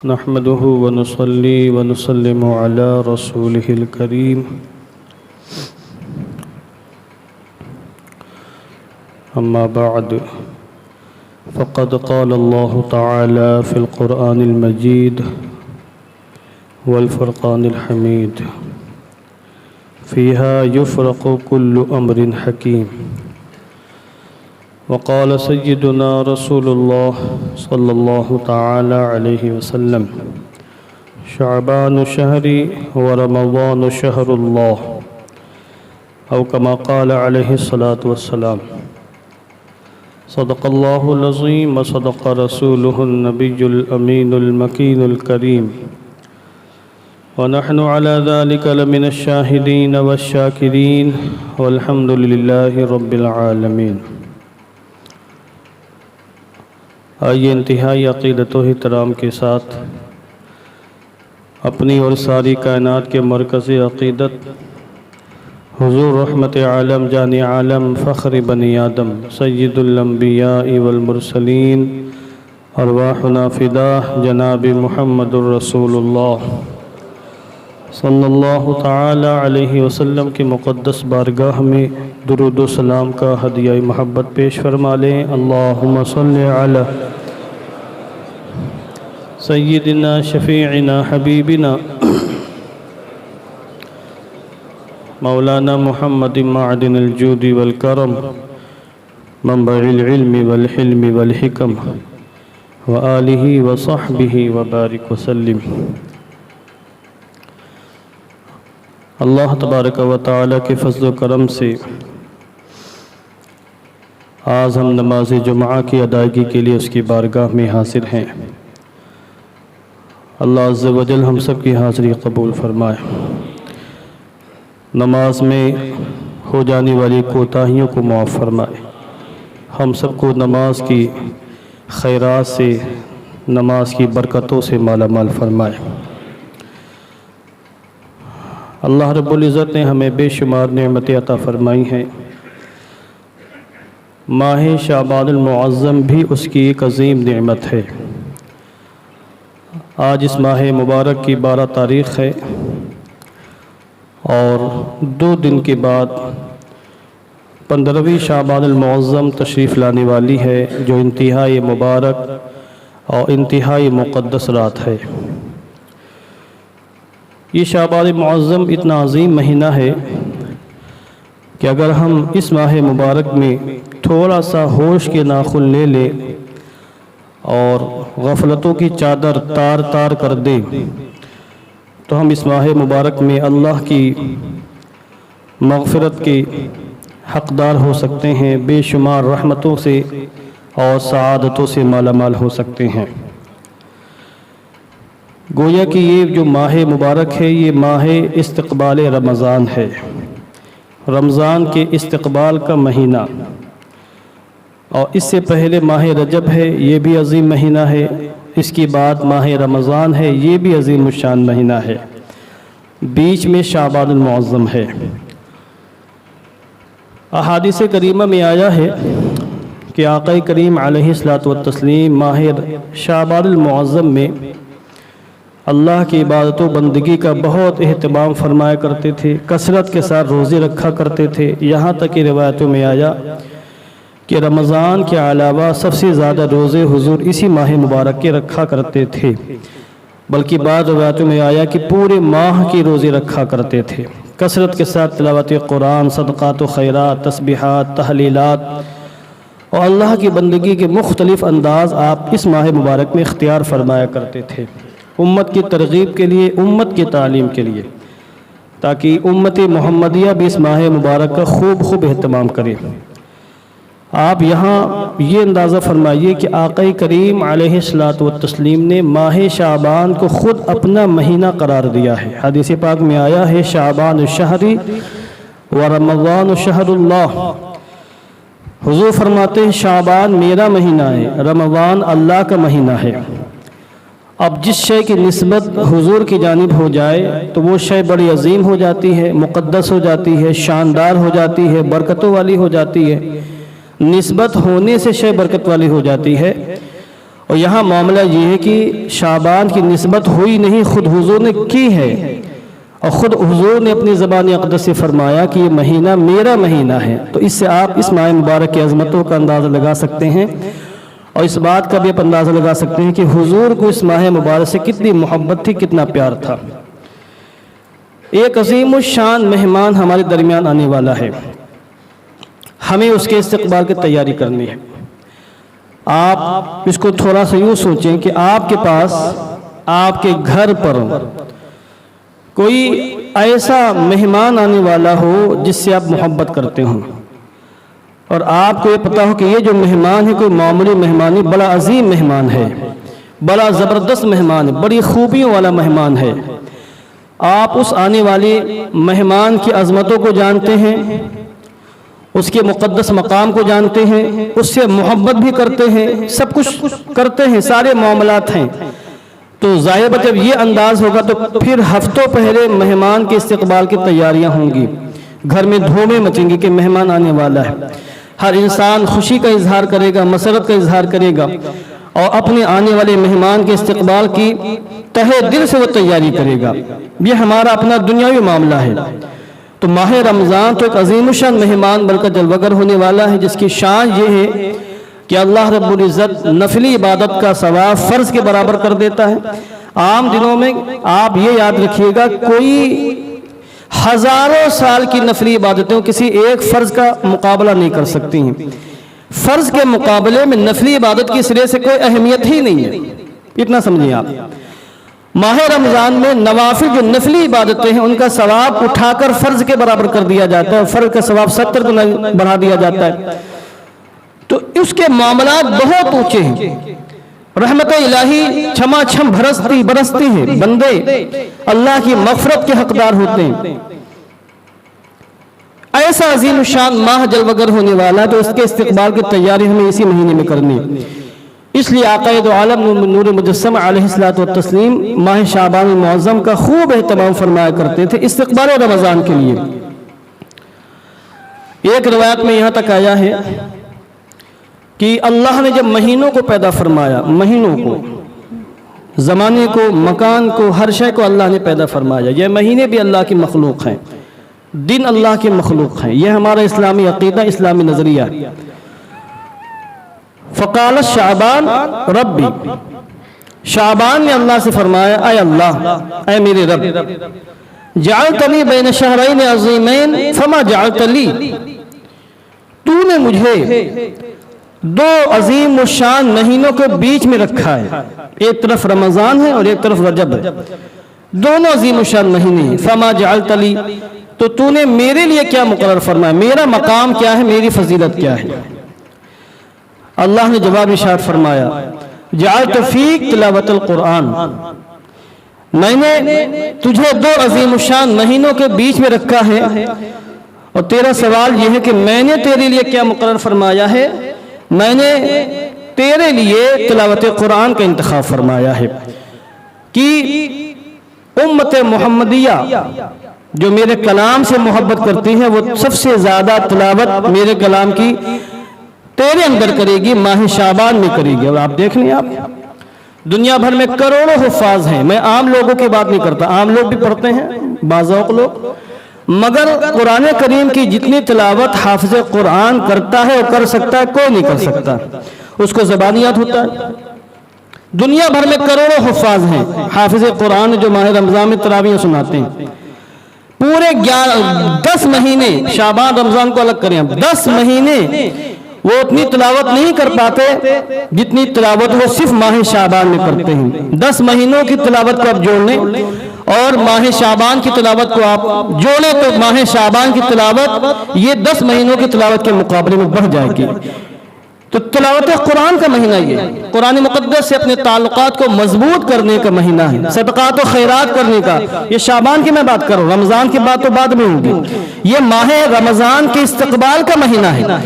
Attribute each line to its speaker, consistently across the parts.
Speaker 1: نحمده ونصلي ونسلم على رسوله الكريم أما بعد فقد قال الله تعالى في القرآن المجيد والفرقان الحميد فيها يفرق كل أمر حكيم. وقال سيدنا رسول الله صلى الله تعالى عليه وسلم شعبان شهري ورمضان شهر الله، أو كما قال عليه الصلاة والسلام. صدق الله العظيم وصدق رسوله النبي الأمين المكين الكريم، ونحن على ذلك لمن الشاهدين والشاكرين والحمد لله رب العالمين. آئیے انتہائی عقیدت و احترام کے ساتھ اپنی اور ساری کائنات کے مرکز عقیدت حضور رحمت عالم جان عالم فخر بنی آدم سید الانبیاء والمرسلین ارواحنا فداہ جناب محمد الرسول اللہ صلی اللہ تعالی علیہ وسلم کی مقدس بارگاہ میں درود و سلام کا ہدیہ محبت پیش فرما لیں. اللہم صلی علی سیدنا شفیعنا حبیبنا مولانا محمد معدن الجود والکرم منبع العلم والحلم والحکم وآلہ وصحبہ وبارک وسلم. اللہ تبارک و تعالی کے فضل و کرم سے آج ہم نماز جمعہ کی ادائیگی کے لیے اس کی بارگاہ میں حاضر ہیں. اللہ عز و جل ہم سب کی حاضری قبول فرمائے. نماز میں ہو جانے والی کوتاہیوں کو معاف فرمائے. ہم سب کو نماز کی خیرات سے، نماز کی برکتوں سے مالا مال فرمائے. اللہ رب العزت نے ہمیں بے شمار نعمتیں عطا فرمائی ہیں. ماہ شعبان المعظم بھی اس کی ایک عظیم نعمت ہے. آج اس ماہ مبارک کی 12 تاریخ ہے اور 2 دن کے بعد 15ویں شعبان المعظم تشریف لانے والی ہے، جو انتہائی مبارک اور انتہائی مقدس رات ہے. یہ شعبان معظم اتنا عظیم مہینہ ہے کہ اگر ہم اس ماہ مبارک میں تھوڑا سا ہوش کے ناخن لے لیں اور غفلتوں کی چادر تار تار کر دیں تو ہم اس ماہ مبارک میں اللہ کی مغفرت کے حقدار ہو سکتے ہیں، بے شمار رحمتوں سے اور سعادتوں سے مالا مال ہو سکتے ہیں. گویا کہ یہ جو ماہ مبارک ہے یہ ماہ استقبال رمضان ہے، رمضان کے استقبال کا مہینہ. اور اس سے پہلے ماہ رجب ہے، یہ بھی عظیم مہینہ ہے. اس کی بعد ماہ رمضان ہے، یہ بھی عظیم الشان مہینہ ہے. بیچ میں شعبان المعظم ہے. احادیث کریمہ میں آیا ہے کہ آقا کریم علیہ السلام ماہ شعبان المعظم میں اللہ کی عبادت و بندگی کا بہت اہتمام فرمایا کرتے تھے، کثرت کے ساتھ روزے رکھا کرتے تھے. یہاں تک کہ روایتوں میں آیا کہ رمضان کے علاوہ سب سے زیادہ روزے حضور اسی ماہ مبارک کے رکھا کرتے تھے، بلکہ بعض روایتوں میں آیا کہ پورے ماہ کی روزے رکھا کرتے تھے. کثرت کے ساتھ تلاوت قرآن، صدقات و خیرات، تسبیحات، تحلیلات اور اللہ کی بندگی کے مختلف انداز آپ اس ماہ مبارک میں اختیار فرمایا کرتے تھے، امت کی ترغیب کے لیے، امت کی تعلیم کے لیے، تاکہ امت محمدیہ بھی اس ماہ مبارک کا خوب اہتمام کرے. آپ یہاں یہ اندازہ فرمائیے کہ آقا کریم علیہ السلام نے ماہ شعبان کو خود اپنا مہینہ قرار دیا ہے. حدیث پاک میں آیا ہے شعبان شہری و رمضان شہر اللہ. حضور فرماتے ہیں شعبان میرا مہینہ ہے، رمضان اللہ کا مہینہ ہے. اب جس شے کی نسبت حضور کی جانب ہو جائے تو وہ شے بڑی عظیم ہو جاتی ہے، مقدس ہو جاتی ہے، شاندار ہو جاتی ہے، برکتوں والی ہو جاتی ہے. نسبت ہونے سے شے برکت والی ہو جاتی ہے. اور یہاں معاملہ یہ ہے کہ شعبان کی نسبت ہوئی نہیں، خود حضور نے کی ہے، اور خود حضور نے اپنی زبان اقدس سے فرمایا کہ یہ مہینہ میرا مہینہ ہے۔ تو اس سے آپ اس ماہ مبارک کی عظمتوں کا اندازہ لگا سکتے ہیں، اور اس بات کا بھی آپ اندازہ لگا سکتے ہیں کہ حضور کو اس ماہ مبارک سے کتنی محبت تھی، کتنا پیار تھا۔ ایک عظیم الشان مہمان ہمارے درمیان آنے والا ہے، ہمیں اس کے استقبال کی تیاری کرنی ہے۔ آپ اس کو تھوڑا سا یوں سوچیں کہ آپ کے پاس آپ کے گھر پر کوئی ایسا مہمان آنے والا ہو جس سے آپ محبت کرتے ہوں، اور آپ کو یہ پتا ہو کہ یہ جو مہمان ہے کوئی معمولی مہمان نہیں، بڑا عظیم مہمان ہے، بڑا زبردست مہمان ہے، بڑی خوبیوں والا مہمان ہے۔ آپ اس آنے والے مہمان کی عظمتوں کو جانتے ہیں، اس کے مقدس مقام کو جانتے ہیں، اس سے محبت بھی کرتے ہیں، سب کچھ کرتے ہیں، سارے معاملات ہیں۔ تو ظاہر جب یہ انداز ہوگا تو پھر ہفتوں پہلے مہمان کے استقبال کی تیاریاں ہوں گی، گھر میں دھومیں مچیں گی کہ مہمان آنے والا ہے۔ ہر انسان خوشی کا اظہار کرے گا، مسرت کا اظہار کرے گا، اور اپنے آنے والے مہمان کے استقبال کی تہہ دل سے وہ تیاری کرے گا۔ یہ ہمارا اپنا دنیاوی معاملہ ہے۔ تو ماہ رمضان تو ایک عظیم الشان مہمان بلکہ جلوگر ہونے والا ہے، جس کی شان یہ ہے کہ اللہ رب العزت نفلی عبادت کا ثواب فرض کے برابر کر دیتا ہے۔ عام دنوں میں آپ یہ یاد رکھیے گا، کوئی ہزاروں سال کی نفلی عبادتیں کسی ایک فرض کا مقابلہ نہیں کر سکتی ہیں۔ فرض کے مقابلے میں نفلی عبادت کی سرے سے کوئی اہمیت ہی نہیں ہے، اتنا سمجھیں آپ۔ ماہ رمضان میں نوافل جو نفلی عبادتیں ہیں ان کا ثواب اٹھا کر فرض کے برابر کر دیا جاتا ہے، اور فرض کا ثواب 70 گنا بڑھا دیا جاتا ہے۔ تو اس کے معاملات بہت اونچے ہیں، رحمت الہی چھما چھم برستی ہیں، بندے اللہ کی مغفرت کے حقدار ہوتے ہیں۔ ایسا عظیم الشان ماہ جلوگر ہونے والا ہے، تو اس کے استقبال کی تیاری ہمیں اسی مہینے میں کرنی ہے۔ اس لیے آقا دو عالم نور مجسم علیہ الصلوۃ والتسلیم ماہ شعبان المعظم کا خوب اہتمام فرمایا کرتے تھے استقبال رمضان کے لیے۔ ایک روایت میں یہاں تک آیا ہے کہ اللہ نے جب مہینوں کو پیدا فرمایا، مہینوں کو، زمانے کو، مکان کو، ہر شے کو اللہ نے پیدا فرمایا۔ یہ مہینے بھی اللہ کی مخلوق ہیں، دن اللہ کی مخلوق ہیں، یہ ہمارا اسلامی عقیدہ، اسلامی نظریہ۔ فقال شعبان ربی، شعبان نے اللہ سے فرمایا، اے اللہ، اے میرے رب، جعلتنی بین شہرین عظیمین فما جعلت لی، تو نے مجھے دو عظیم الشان مہینوں کے بیچ میں رکھا ہے، ایک طرف رمضان ہے اور ایک طرف رجب ہے، دونوں عظیم الشان مہینے ہیں۔ فما جعلت لی، تو نے میرے لیے کیا مقرر فرمایا، میرا مقام کیا ہے، میری فضیلت کیا ہے؟ اللہ نے جواب ارشاد فرمایا، جعلت فیک تلاوت القرآن، میں نے تجھے دو عظیم الشان مہینوں کے بیچ میں رکھا ہے، اور تیرا سوال یہ ہے کہ میں نے تیرے لیے کیا مقرر فرمایا ہے؟ میں نے تیرے لیے تلاوت قرآن کا انتخاب فرمایا ہے کہ امت محمدیہ جو میرے کلام سے محبت کرتی ہے وہ سب سے زیادہ تلاوت میرے کلام کی تیرے اندر کرے گی، ماہ شعبان میں کرے گی۔ اور آپ دیکھ لیں، آپ دنیا بھر میں کروڑوں حفاظ ہیں، میں عام لوگوں کی بات نہیں کرتا، عام لوگ بھی پڑھتے ہیں، باذوق لوگ، مگر قرآن کریم کی جتنی تلاوت حافظ قرآن کرتا ہے اور کر سکتا ہے کوئی نہیں کر سکتا، اس کو زبانیات ہوتا ہے۔ دنیا بھر میں کروڑوں حفاظ ہیں، حافظ قرآن جو ماہ رمضان میں تراویح سناتے ہیں، پورے 10 مہینے، شعبان رمضان کو الگ کریں، 10 مہینے وہ اتنی تلاوت نہیں کر پاتے جتنی تلاوت وہ صرف ماہ شعبان میں کرتے ہیں۔ 10 مہینوں کی تلاوت کو آپ جوڑ لیں اور ماہ شعبان کی تلاوت کو آپ جوڑیں تو ماہ شعبان کی تلاوت یہ 10 مہینوں کی تلاوت کے مقابلے میں بڑھ جائے گی۔ تو تلاوت قرآن کا مہینہ یہ قرآن مقدس سے اپنے تعلقات کو مضبوط کرنے کا مہینہ ہے، صدقات و خیرات کرنے کا۔ یہ شعبان کی میں بات کروں، رمضان کی بات تو بعد میں ہوگی۔ یہ ماہ رمضان کے استقبال کا مہینہ ہے،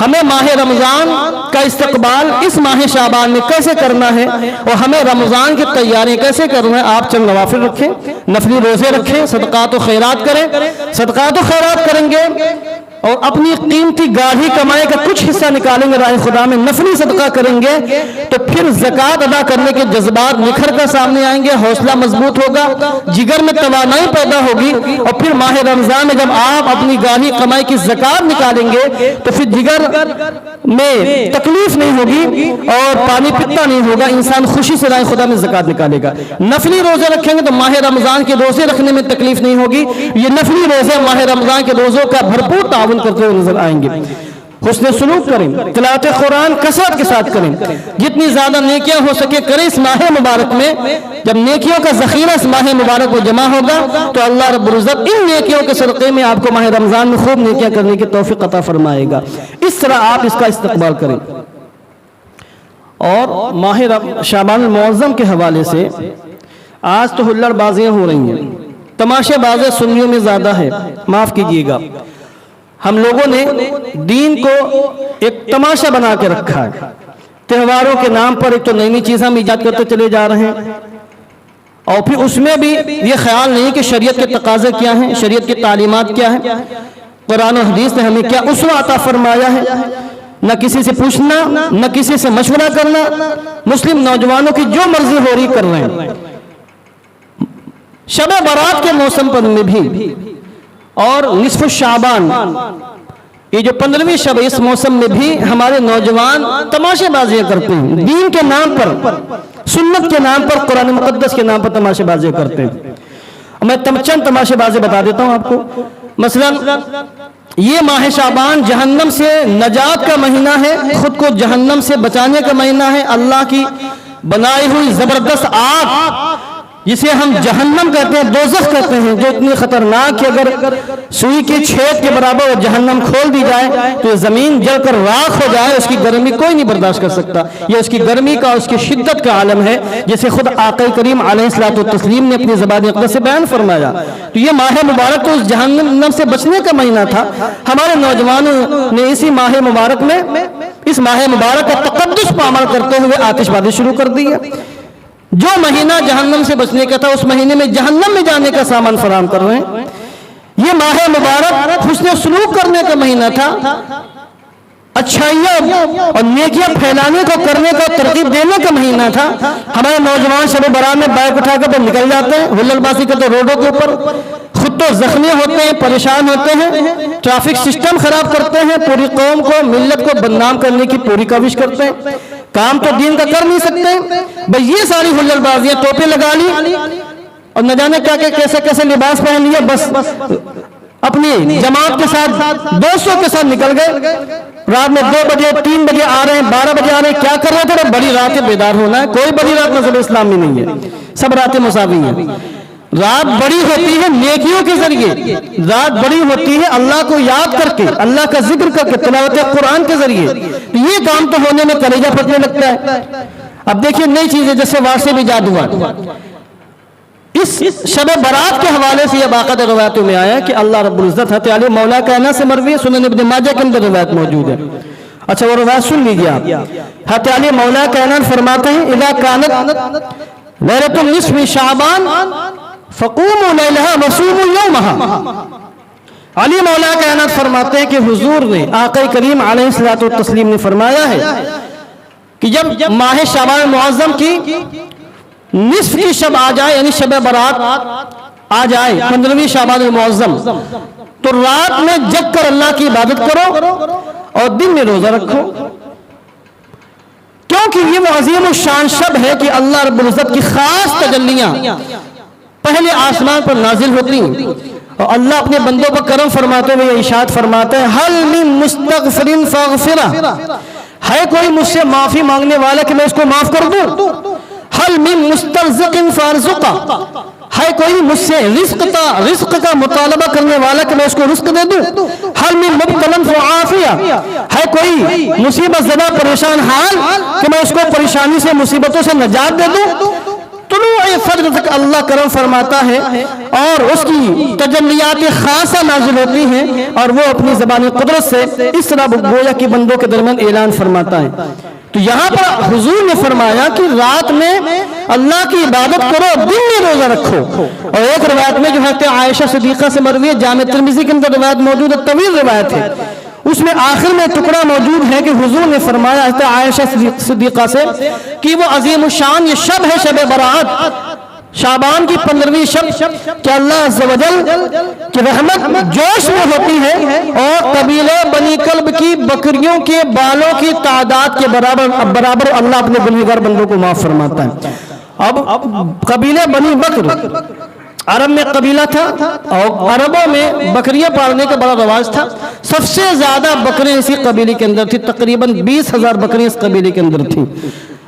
Speaker 1: ہمیں ماہ رمضان کا استقبال اس ماہ شعبان میں کیسے کرنا ہے اور ہمیں رمضان کی تیاری کیسے کرنا ہے۔ آپ چند نوافل رکھیں، نفلی روزے رکھیں، صدقات و خیرات کریں۔ صدقات و خیرات کریں گے اور اپنی قیمتی گاڑھی کمائی کا کچھ حصہ نکالیں گے راہ خدا میں، نفلی صدقہ کریں گے، تو پھر زکوٰۃ ادا کرنے کے جذبات نکھر کر سامنے آئیں گے، حوصلہ مضبوط ہوگا، جگر میں توانائی پیدا ہوگی، اور پھر ماہ رمضان میں جب آپ اپنی گاڑھی کمائی کی زکوٰۃ نکالیں گے تو پھر جگر میں تکلیف نہیں ہوگی اور پانی پیتا نہیں ہوگا، انسان خوشی سے راہ خدا میں زکوٰۃ نکالے گا۔ نفلی روزے رکھیں گے تو ماہ رمضان کے روزے رکھنے میں تکلیف نہیں ہوگی، یہ نفلی روزے ماہ رمضان کے روزوں کا بھرپور تعاون کرتے ہوئے نظر آئیں گے۔ حسن سلوک کریں، تلاوت قرآن کثرت کے ساتھ کریں، جتنی زیادہ نیکیاں ہو سکے کریں اس ماہ مبارک میں۔ جب نیکیوں کا ذخیرہ اس ماہ مبارک میں جمع ہوگا تو اللہ رب العزت ان نیکیوں کے صدقے میں آپ کو ماہ رمضان میں خوب نیکیاں کرنے کی توفیق عطا فرمائے گا۔ اس طرح آپ اس کا استقبال کریں۔ اور ماہ شعبان المعظم کے حوالے سے آج تو ہلڑ بازیاں ہو رہی ہیں، تماشے بازی سنیوں میں زیادہ ہے، معاف کیجیے گا۔ ہم لوگوں نے دین کو ایک تماشا بنا کے رکھا ہے، تہواروں کے نام پر ایک تو نئی نئی چیزیں ہم ایجاد کرتے چلے جا رہے ہیں، اور پھر اس میں بھی یہ خیال نہیں کہ شریعت کے تقاضے کیا ہیں، شریعت کی تعلیمات کیا ہیں، قرآن و حدیث نے ہمیں کیا اسوہ عطا فرمایا ہے۔ نہ کسی سے پوچھنا، نہ کسی سے مشورہ کرنا، مسلم نوجوانوں کی جو مرضی ہو رہی کر رہے ہیں۔ شب برات کے موسم پر میں بھی اور نصف شعبان، یہ جو 15ویں شب اس موسم میں بھی ہمارے نوجوان تماشے بازیاں کرتے ہیں، دین کے نام پر، سنت کے نام پر، قرآن مقدس کے نام پر تماشے بازیاں کرتے ہیں۔ میں چند تماشے بازی بتا دیتا ہوں آپ کو۔ مثلا یہ ماہ شعبان جہنم سے نجات کا مہینہ ہے، خود کو جہنم سے بچانے کا مہینہ ہے۔ اللہ کی بنائی ہوئی زبردست آگ جسے ہم جہنم کہتے ہیں، دوزخ کہتے ہیں، جو اتنی خطرناک کہ اگر سوئی کے چھید کے برابر وہ جہنم کھول دی جائے تو زمین جل کر راکھ ہو جائے، اس کی گرمی کوئی نہیں برداشت کر سکتا۔ یہ اس کی گرمی کا، اس کی شدت کا عالم ہے، جسے خود آقا کریم علیہ الصلوۃ والتسلیم نے اپنی زبان اقدس سے بیان فرمایا۔ تو یہ ماہ مبارک تو اس جہنم سے بچنے کا مہینہ تھا۔ ہمارے نوجوانوں نے اسی ماہ مبارک میں، اس ماہ مبارک کا تقدس پامال کرتے ہوئے آتش بازی شروع کر دی ہے۔ جو مہینہ جہنم سے بچنے کا تھا اس مہینے میں جہنم میں جانے کا سامان فراہم کر رہے ہیں۔ یہ ماہ مبارک حسن سلوک کرنے کا مہینہ تھا، اچھائیاں اور نیکیاں پھیلانے کو، کرنے کا، ترغیب دینے کا مہینہ تھا۔ ہمارے نوجوان شب برات میں بائک اٹھا کر نکل جاتے ہیں، ہلڑ بازی کرتے روڈوں کے اوپر، خود تو زخمی ہوتے ہیں، پریشان ہوتے ہیں، ٹریفک سسٹم خراب کرتے ہیں، پوری قوم کو، ملت کو بدنام کرنے کی پوری کوشش کرتے ہیں۔ کام تو دین کا کر نہیں سکتے، بھئی یہ ساری ہلڑ بازیاں، ٹوپے لگا لی اور نہ جانے کیا کہ کیسے کیسے لباس پہن لیا، بس اپنی جماعت کے ساتھ، دوستوں کے ساتھ نکل گئے۔ رات میں 2 بجے 3 بجے آ رہے ہیں، 12 بجے آ رہے ہیں، کیا کر رہے تھے؟ بڑی رات بیدار ہونا ہے۔ کوئی بڑی رات مذہب اسلام میں نہیں ہے، سب راتیں مساوی ہیں۔ رات بڑی ہوتی ہے نیکیوں کے ذریعے، رات بڑی ہوتی ہے اللہ کو یاد کر کے، اللہ کا ذکر کر کے، تلاوت قرآن کے ذریعے۔ یہ کام تو ہونے میں کلیجہ پھٹنے لگتا ہے۔ اب دیکھیے نئی چیزیں، جیسے واسطے بھی جادو ہوا۔ اس شب برات کے حوالے سے یہ باقاعدہ روایتوں میں آیا کہ اللہ رب العزت حضرت علی مولا کائنات سے مروی ہے، سنن ابن ماجہ کے اندر روایت موجود ہے۔ اچھا وہ روایت سن لیجیے آپ۔ حضرت علی مولا کائنات فرماتے ہیں اذا کانت لیلۃ النصف شعبان فقوموا لیلہا وصوموا یومہا۔ علی مولا کائنات فرماتے ہیں کہ حضور نے، آقا کریم علیہ الصلوۃ والتسلیم نے فرمایا ہے کہ جب ماہ شعبان معظم کی نصف کی شب آ جائے، یعنی شب برات آ جائے، 15ویں شعبان المعظم، تو رات میں جگ کر اللہ کی عبادت کرو اور دن میں روزہ رکھو، کیونکہ یہ وہ عظیم الشان شب ہے کہ اللہ رب العزت کی خاص تجلیاں پہلے آسمان پر نازل ہوتی ہیں، اور اللہ اپنے بندوں پر کرم فرماتے ہوئے ارشاد فرماتا ہے حل من مستغفر فاغفرہ، ہے کوئی مجھ سے معافی مانگنے والا کہ میں اس کو معاف کر دوں؟ حل من مسترزق فارزقہ، ہے کوئی مجھ سے رزق کا مطالبہ کرنے والا کہ میں اس کو رزق دے دوں؟ حل من مبتلا فعافیہ، ہے کوئی مصیبت زدہ پریشان حال کہ میں اس کو پریشانی سے، مصیبتوں سے نجات دے دوں؟ طلوع فجر تک اللہ کرم فرماتا ہے اور اس کی تجلیات خاصہ نازل ہوتی ہیں، اور وہ اپنی زبان قدرت سے اس طرح گویا کہ بندوں کے درمیان اعلان فرماتا ہے۔ تو تو یہاں پر حضور نے فرمایا کہ رات میں اللہ کی عبادت کرو، دن میں روزہ رکھو. اور ایک روایت میں جو حضرت عائشہ صدیقہ سے مروی ہے، جامع ترمذی کے اندر روایت موجود ہے، طویل روایت ہے، اس میں آخر میں ٹکڑا موجود ہے کہ حضور نے فرمایا حضرت عائشہ صدیقہ سے کہ وہ عظیم الشان یہ شب ہے، شب برات، شعبان کی 15ویں شب کہ اللہ عز و جل کی رحمت جوش میں ہوتی ہے اور قبیلہ بنی کلب کی بکریوں کے بالوں کی تعداد کے برابر اللہ اپنے گنہگار بندوں کو معاف فرماتا ہے. اب قبیلہ بنی بکر عرب میں قبیلہ تھا اور عربوں میں بکریاں پالنے کا بڑا رواج تھا. سب سے زیادہ بکریاں اسی قبیلے کے اندر تھی، تقریباً 20,000 بکریاں اس قبیلے کے اندر تھیں.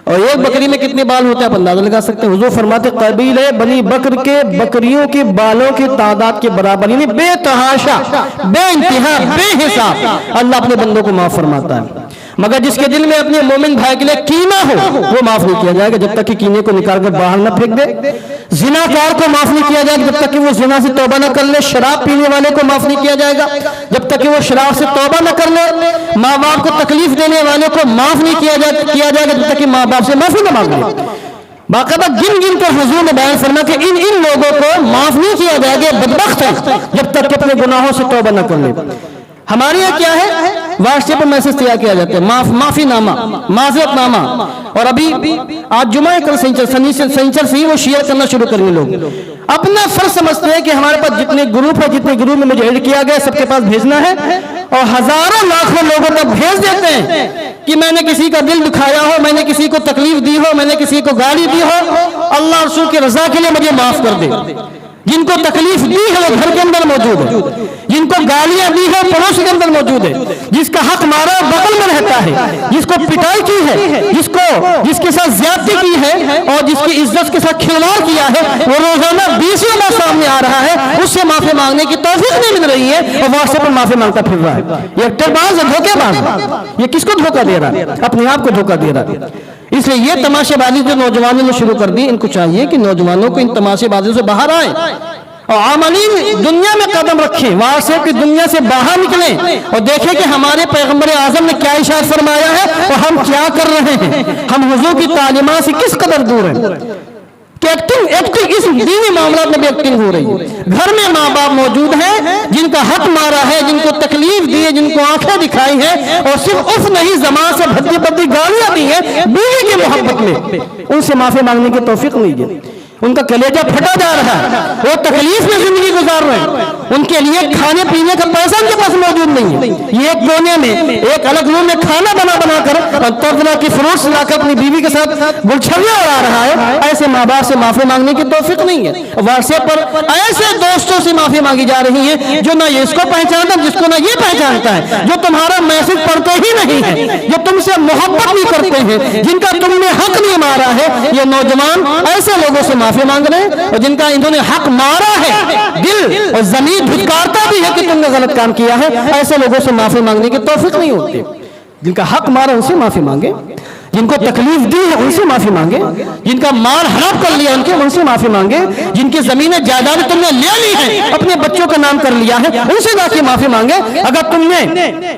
Speaker 1: اور ایک بکری میں کتنے بال ہوتے ہیں آپ اندازہ لگا سکتے ہیں. حضور فرماتے قبیلے بنی بکر کے بکریوں کے بالوں کی تعداد کے برابر، یعنی بے تحاشا، بے انتہا، بے حساب اللہ اپنے بندوں کو معاف فرماتا ہے. مگر جس کے دل میں اپنے مومن بھائی کے لیے کینہ ہو وہ معاف نہیں کیا جائے گا جب تک کہ کینے کو نکال کر باہر نہ پھینک دے. زناکار کو معاف نہیں کیا جائے گا جب تک کہ وہ زنا سے توبہ نہ کر لے. شراب پینے والے کو معاف نہیں کیا جائے گا جب تک کہ وہ شراب سے توبہ نہ کر لے. ماں باپ کو تکلیف دینے والے کو معاف نہیں کیا جائے گا جب تک کہ ماں باپ سے معافی نہ مانگ لے. باقاعدہ گن کر حضور نے بیان فرمایا کہ ان لوگوں کو معاف نہیں کیا جائے گا، بدبخت ہیں جب تک کہ اپنے گناہوں سے توبہ نہ کر لے. ہمارے یہاں کیا ہے، واٹس ایپ پر میسج تیار کیا جاتا ہے، معافی نامہ، معذرت نامہ. اور ابھی آج جمعہ کل سنیچر سے ہی وہ شیئر کرنا شروع کریں لوگ. اپنا فرض سمجھتے ہیں کہ ہمارے پاس جتنے گروپ ہے، جتنے گروپ میں مجھے ایڈ کیا گیا سب کے پاس بھیجنا ہے، اور ہزاروں لاکھوں لوگوں تک بھیج دیتے ہیں کہ میں نے کسی کا دل دکھایا ہو، میں نے کسی کو تکلیف دی ہو، میں نے کسی کو گالی دی ہو، اللہ رسول کی رضا کے لیے مجھے معاف کر دے. جن کو تکلیف دی ہے وہ گھر کے اندر موجود ہے، جن کو گالیاں دی ہے پڑوس کے اندر موجود ہے، جس کا حق مارا بغل میں رہتا ہے، جس کو پٹائی کی ہے، جس کے ساتھ زیادتی کی ہے اور جس کی عزت کے ساتھ کھلواڑ کیا ہے، وہ روزانہ 20 بار سامنے آ رہا ہے، اس سے معافی مانگنے کی توفیق نہیں مل رہی ہے اور واٹس ایپ پر معافی مانگتا پھر رہا ہے. یہ ایکٹر باز ہے، دھوکے باز ہے. یہ کس کو دھوکہ دے رہا ہے؟ اپنے آپ کو دھوکہ دے رہا ہے. اس لیے یہ تماشے بازی جو نوجوانوں نے شروع کر دی، ان کو چاہیے کہ نوجوانوں کو ان تماشے بازیوں سے باہر آئیں اور عاملین دنیا میں قدم رکھیں، واٹس ایپ کی دنیا سے باہر نکلیں اور دیکھیں کہ ہمارے پیغمبر اعظم نے کیا ارشاد فرمایا ہے اور ہم کیا کر رہے ہیں. ہم حضور کی تعلیمات سے کس قدر دور ہیں کہ ایکٹنگ اس دینی معاملات میں بھی ایکٹنگ ہو رہی ہے. گھر میں ماں باپ موجود ہیں جن کا حق مارا ہے، جن کو تکلیف دی ہے، جن کو آنکھیں دکھائی ہیں اور صرف اف نہیں زبان سے بھدی بھدی گالیاں دی ہیں بیوی کی محبت میں، ان سے معافی مانگنے کی توفیق نہیں ہے. ان کا کلیجہ پھٹا جا رہا ہے، وہ تکلیف میں زندگی گزار رہے ہیں، ان کے لیے کھانے پینے کا پیسہ ان کے پاس موجود نہیں ہے. یہ ایک کونے میں ایک الگ روم میں کھانا بنا کر طرح کی فروٹس لا کر اپنی بیوی کے ساتھ گلچھڑیاں اڑا رہا ہے. ایسے ماں باپ سے معافی مانگنے کی توفیق نہیں ہے. واٹس ایپ پر ایسے دوستوں سے معافی مانگی جا رہی ہے جو نہ یہ اس کو پہچانتا جس کو نہ یہ پہچانتا ہے، جو تمہارا میسج پڑھتے ہی نہیں ہے، جو تم سے محبت نہیں کرتے ہیں، جن کا تم نے حق نہیں مارا ہے. یہ نوجوان ایسے لوگوں سے معافی مانگ رہے ہیں اور جن کا انہوں نے حق مارا ہے، دل اور زمین دھتکارتا بھی ہے کہ تم نے غلط کام کیا ہے. ایسے لوگوں سے معافی مانگنے کی توفیق نہیں ہوتی. جن کا حق مارا ان سے معافی مانگے، جن کو تکلیف دی ہے ان سے معافی مانگے، جن کا مال حرام کر لیا ان سے معافی مانگے، جن کی زمینیں جائیداد تم نے لے لی ہے، اپنے بچوں کا نام کر لیا ہے، ان سے جا کے معافی مانگے. اگر تم نے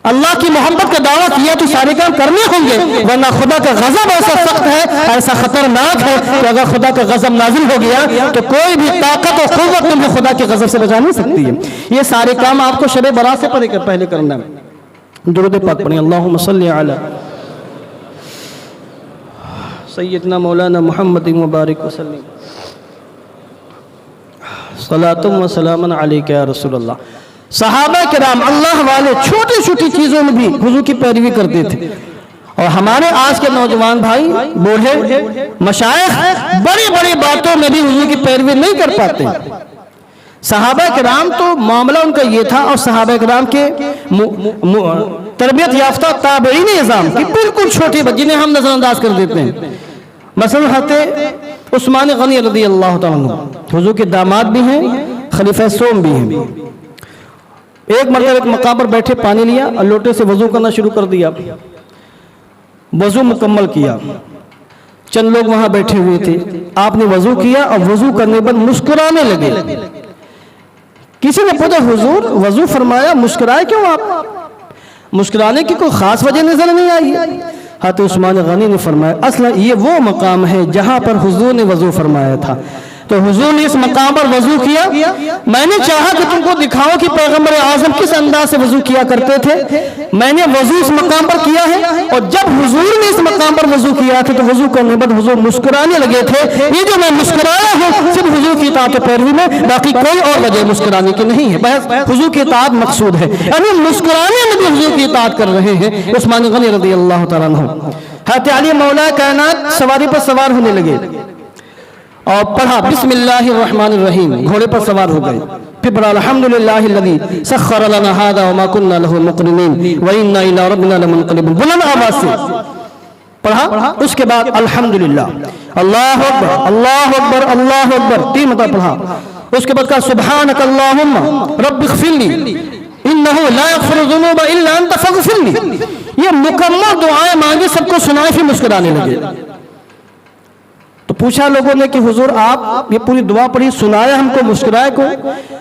Speaker 1: اللہ کی محبت کا دعویٰ کیا تو سارے کام کرنے ہوں گے، ورنہ خدا کا غضب ایسا سخت ہے، ایسا خطرناک ہے کہ اگر خدا کا غضب نازل ہو گیا تو کوئی بھی طاقت اور قوت تمہیں خدا کے غضب سے بچا نہیں سکتی ہے. یہ سارے کام آپ کو شب برات سے پہلے کرنا ہے. درود پاک پڑھیں. اللہم صلی علی سیدنا مولانا محمد مبارک وسلم. صلاۃ و سلام علیک یا رسول اللہ. صحابہ کرام اللہ والے چھوٹی چھوٹی چیزوں میں بھی حضور کی پیروی کرتے تھے، اور ہمارے آج کے نوجوان بھائی بوڑھے مشائخ بڑی بڑی باتوں میں بھی حضور کی پیروی نہیں کر پاتے. صحابہ کرام تو معاملہ ان کا یہ تھا، اور صحابہ کرام کے تربیت یافتہ تابعین نظام کی بالکل چھوٹی بات جنہیں ہم نظر انداز کر دیتے ہیں. مثلا حضرت عثمان غنی رضی اللہ تعالیٰ عنہ حضور کے داماد بھی ہیں، خلیفہ سوم بھی ہیں. ایک مرتبہ ایک مقام پر بیٹھے پانی لیا اور لوٹے سے وضو کرنا شروع کر دیا. وضو مکمل کیا. چند لوگ وہاں بیٹھے ہوئے تھے. آپ نے وضو کیا اور وضو کرنے پر مسکرانے لگے. کسی نے پوچھا حضور وضو فرمایا مسکرائے کیوں؟ آپ مسکرانے کی کوئی خاص وجہ نظر نہیں آئی. حضرت عثمان غنی نے فرمایا اصلا یہ وہ مقام ہے جہاں پر حضور نے وضو فرمایا تھا، تو حضور نے اس مقام پر وضو کیا۔ میں نے چاہا کہ تم کو دکھاؤ کہ پیغمبر اعظم کس انداز سے وضو کیا کرتے تھے، میں نے وضو اس مقام پر کیا ہے، اور جب حضور نے اس مقام پر وضو کیا تھا تو وضو کرنے بعد حضور مسکرانے لگے تھے۔ یہ جو میں مسکرایا ہوں صرف حضور کی اطاعت و پیروی میں، باقی کوئی اور وجہ مسکرانے کی نہیں ہے، بس حضور کی اطاعت مقصود ہے، یعنی مسکرانے میں بھی حضور کی اطاعت کر رہے ہیں۔ عثمان غنی رضی اللہ تعالیٰ عنہ، حضرت علی مولا کائنات سواری پر سوار ہونے لگے اور پڑھا بسم اللہ الرحمن الرحیم، گھوڑے پر سوار ہو گئے، پھر پڑھا الحمدللہ الذی سخر لنا ھذا وما کنا لہ مقرنین وانا الی ربنا لمنقلبون، بلند آواز سے پڑھا۔ اس کے بعد الحمدللہ، اللہ اکبر اللہ اکبر اللہ اکبر 3 مرتبہ پڑھا۔ اس کے بعد کہا سبحانک اللہم رب اغفر لی انہ لا یغفر الذنوب الا انت فاغفر لی، یہ مکمل دعائیں مانگے، سب کو سنائے، پھر مسکرانے لگے۔ تو پوچھا لوگوں نے کہ حضور آپ یہ پوری دعا پڑھی، سنایا ہم کو، مسکرائے کو؟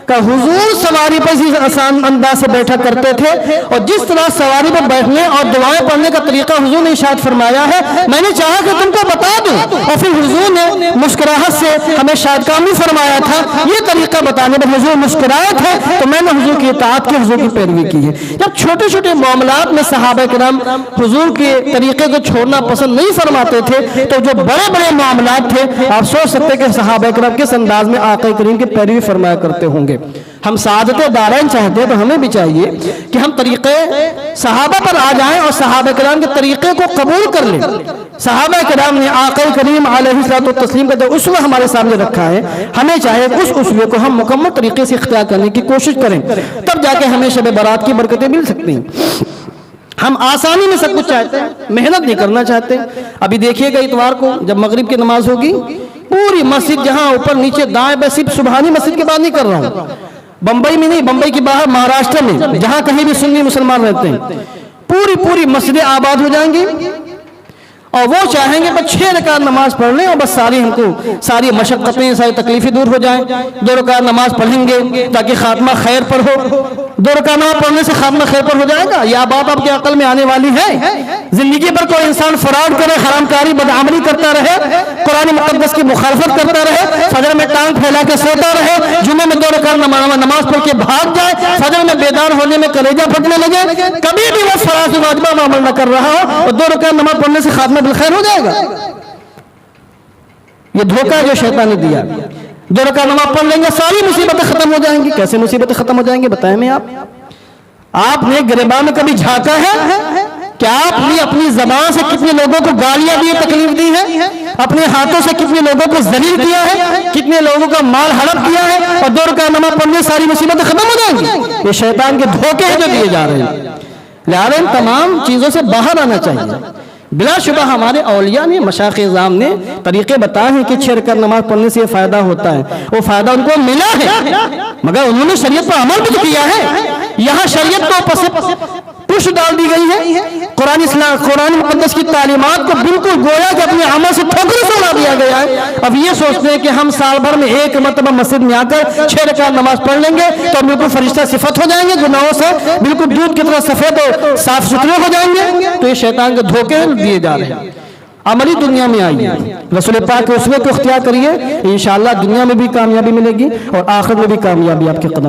Speaker 1: کہ حضور سواری پر اسی آسان انداز سے بیٹھا کرتے تھے، اور جس طرح سواری پر بیٹھنے اور دعائیں پڑھنے کا طریقہ حضور نے ارشاد فرمایا ہے، میں نے چاہا کہ تم کو بتا دوں، اور پھر حضور نے مسکراہٹ سے ہمیں شاید کام بھی فرمایا تھا، یہ طریقہ بتانے پر حضور مسکرائے تھے، تو میں نے حضور کی اطاعت کی، حضور کی پیروی کی ہے۔ جب چھوٹے چھوٹے معاملات میں صحابہ کرام حضور کے طریقے کو چھوڑنا پسند نہیں فرماتے تھے، تو جو بڑے بڑے معاملات تھے، آپ سوچ سکتے کہ صحابہ کرام کس انداز میں آقا کریم کی پیروی فرمایا کرتے ہوں گے۔ ہم سعادت دارین چاہتے ہیں تو ہمیں بھی چاہیے کہ ہم طریقے صحابہ پر آ جائیں اور صحابہ کرام کے طریقے کو قبول کر لیں۔ صحابہ کرام نے آقا کریم علیہ الصلوۃ والتسلیم کا جو اسوہ ہمارے سامنے رکھا ہے، ہمیں چاہے اس اسوے کو ہم مکمل طریقے سے اختیار کرنے کی کوشش کریں، تب جا کے ہمیں شب برات کی برکتیں مل سکتی ہیں۔ ہم آسانی میں سب کچھ چاہتے ہیں، محنت نہیں کرنا چاہتے۔ ابھی دیکھیے گا اتوار کو جب مغرب کی نماز ہوگی، پوری مسجد جہاں اوپر نیچے دائیں بائیں، صرف سبحانی مسجد کی بات نہیں کر رہا ہوں، بمبئی میں نہیں، بمبئی کے باہر مہاراشٹر میں جہاں کہیں بھی سنی مسلمان رہتے ہیں، پوری مسجدیں آباد ہو جائیں گی، اور وہ چاہیں گے بس 6 رکعت نماز پڑھ لیں اور بس ساری مشقتیں، ساری تکلیفیں دور ہو جائیں، 2 رکعت نماز پڑھیں گے تاکہ خاتمہ خیر پر ہو۔ 2 رکعت نماز پڑھنے سے خاتمہ خیر پر ہو جائے گا؟ یہ بات آپ کے عقل میں آنے والی ہے؟ زندگی پر کوئی انسان فراڈ کرے، حرام کاری، بدعملی کرتا رہے، قرآن مقدس کی مخالفت کرتا رہے، فجر میں ٹانگ پھیلا کے سوتا رہے، جمعے میں 2 رکعت نماز پڑھ کے بھاگ جائے، فجر میں بیدار ہونے میں کلیجہ پھٹنے لگے، کبھی بھی وہ فراز واجبہ میں عمل نہ کر رہا ہو، اور 2 رکعت نماز پڑھنے سے خاتمہ بالخیر ہو جائے گا؟ یہ دھوکہ ہے جو شیطان نے دیا۔ 2 رکعت نماز پڑھ لیں گے، ساری مصیبتیں ختم ہو جائیں گی۔ کیسے مصیبتیں ختم ہو جائیں گے بتائیں میں آپ نے گریباں میں کبھی جھانکا ہے کہ آپ نے اپنی زبان سے کتنے لوگوں کو گالیاں دی، تکلیف دی ہے، اپنے ہاتھوں سے کتنے لوگوں کو ذلیل کیا ہے، کتنے لوگوں کا مال ہڑپ کیا ہے، اور 2 رکعت نماز پڑھنے ساری مصیبتیں ختم ہو جائیں گی؟ یہ شیطان کے دھوکے ہیں جو دیے جا رہے ہیں۔ لہٰذا ان تمام چیزوں سے باہر آنا چاہیے۔ بلا شبہ ہمارے اولیاء نے، مشائخ اعظام نے طریقے بتائے ہیں کہ 6 رکعت نماز پڑھنے سے یہ فائدہ ہوتا ہے، وہ فائدہ ان کو ملا ہے، مگر انہوں نے شریعت پر عمل بھی کیا ہے۔ یہاں شریعت کو پش ڈال دی گئی ہے، قرآن مقدس کی تعلیمات کو بالکل گویا کہ اپنے عمل سے ٹھوکر سے اڑا دیا گیا ہے۔ اب یہ سوچتے ہیں کہ ہم سال بھر میں 1 مرتبہ مسجد میں آ کر 6 رکعت نماز پڑھ لیں گے تو بالکل فرشتہ صفت ہو جائیں گے، گناہوں سے بالکل دودھ کی طرح سفید اور صاف ستھرے ہو جائیں گے۔ تو یہ شیطان کے دھوکے دیے جا رہے ہیں۔ عملی دنیا میں آئیے، رسول پاک کے اسوے کو اختیار کریے، انشاءاللہ دنیا میں بھی کامیابی ملے گی اور آخرت میں بھی کامیابی آپ کے قدم